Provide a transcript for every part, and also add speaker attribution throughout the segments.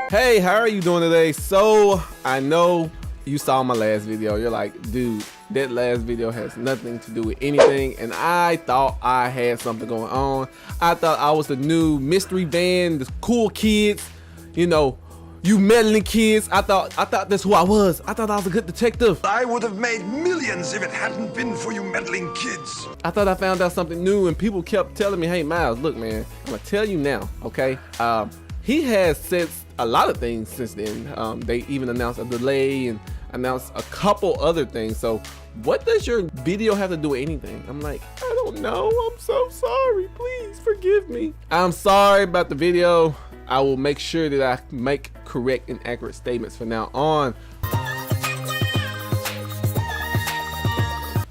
Speaker 1: Hey, how are you doing today? So I know you saw my last video. You're like, dude, that last video has nothing to do with anything, and I thought I had something going on. I thought I was the new mystery van, the cool kids, you know, you meddling kids. I thought that's who I was. I thought I was a good detective.
Speaker 2: I would have made millions if it hadn't been for you meddling kids.
Speaker 1: I thought I found out something new, and people kept telling me, hey Miles, look man, I'm gonna tell you now, okay? He has said a lot of things since then. They even announced a delay and announced a couple other things. So what does your video have to do with anything? I'm like, I don't know. I'm so sorry. Please forgive me. I'm sorry about the video. I will make sure that I make correct and accurate statements from now on.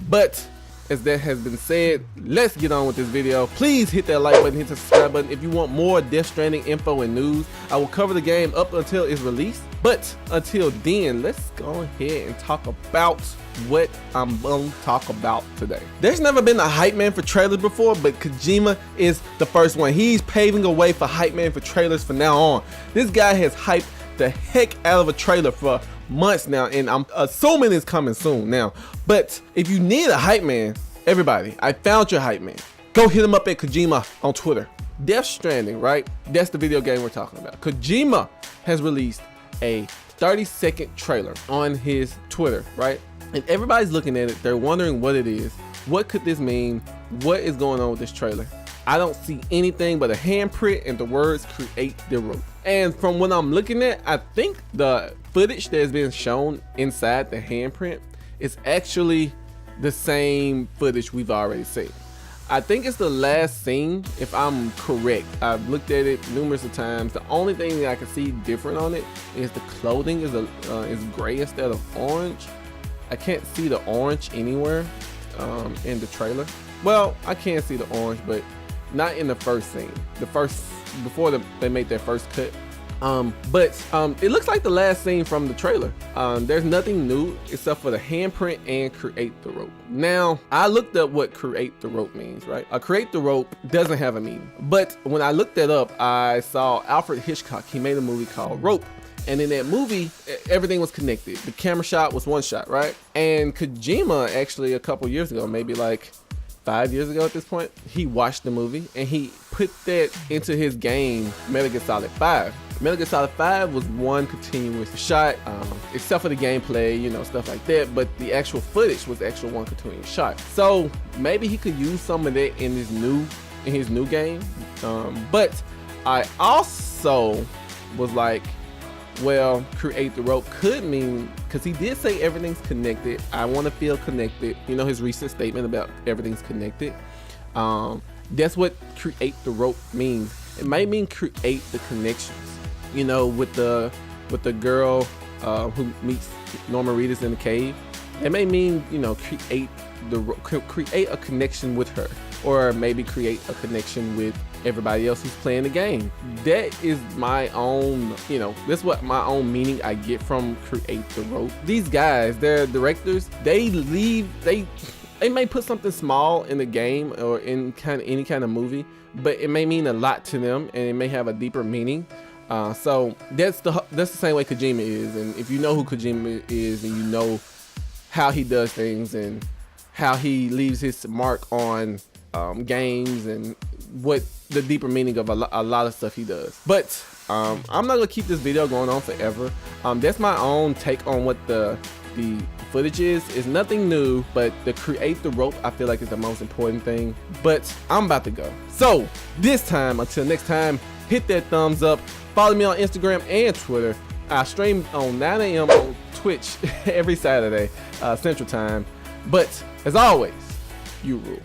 Speaker 1: But as that has been said, let's get on with this video. Please hit that like button, hit the subscribe button. If you want more Death Stranding info and news, I will cover the game up until it's released. But until then, let's go ahead and talk about what I'm gonna talk about today. There's never been a hype man for trailers before, but Kojima is the first one. He's paving a way for hype man for trailers from now on. This guy has hyped the heck out of a trailer for months now, and I'm assuming it's coming soon now. But if you need a hype man, everybody, I found your hype man. Go hit him up at Kojima on Twitter. Death Stranding, right? That's the video game we're talking about. Kojima has released a 30-second trailer on his Twitter, right? And everybody's looking at it. They're wondering what it is. What could this mean? What is going on with this trailer? I don't see anything but a handprint and the words "create the rope." And from what I'm looking at, I think the footage that's been shown inside the handprint is actually the same footage we've already seen. I think it's the last scene, if I'm correct. I've looked at it numerous of times. The only thing that I can see different on it is the clothing is gray instead of orange. I can't see the orange anywhere in the trailer. Well, I can see the orange, but not in the first scene. Before they made their first cut. But it looks like the last scene from the trailer. There's nothing new except for the handprint and create the rope. Now, I looked up what create the rope means, right? Create the rope doesn't have a meaning. But when I looked that up, I saw Alfred Hitchcock. He made a movie called Rope. And in that movie, everything was connected. The camera shot was one shot, right? And Kojima actually a couple years ago, maybe like 5 years ago at this point, he watched the movie and he put that into his game, Metal Gear Solid 5. Metal Gear Solid 5 was one continuous shot, except for the gameplay, you know, stuff like that, but the actual footage was actual one continuous shot. So maybe he could use some of that in his new game. But I also was like, well, create the rope could mean, because he did say everything's connected. I want to feel connected. You know, his recent statement about everything's connected. That's what create the rope means. It might mean create the connections. You know, with the girl who meets Norman Reedus in the cave. It may mean, you know, create a connection with her, or maybe create a connection with everybody else who's playing the game. That is my own, you know, that's what my own meaning I get from create the rope. These guys, they're directors, they may put something small in the game or in any kind of movie, but it may mean a lot to them and it may have a deeper meaning. So that's the same way Kojima is. And if you know who Kojima is and you know how he does things and how he leaves his mark on games and what the deeper meaning of a lot of stuff he does. But I'm not gonna keep this video going on forever. That's my own take on what the footage is. It's nothing new, but the create the rope I feel like is the most important thing. But I'm about to go. So this time, until next time, hit that thumbs up. Follow me on Instagram and Twitter. I stream on 9 a.m. on Twitch every Saturday, Central Time. But as always, you rule.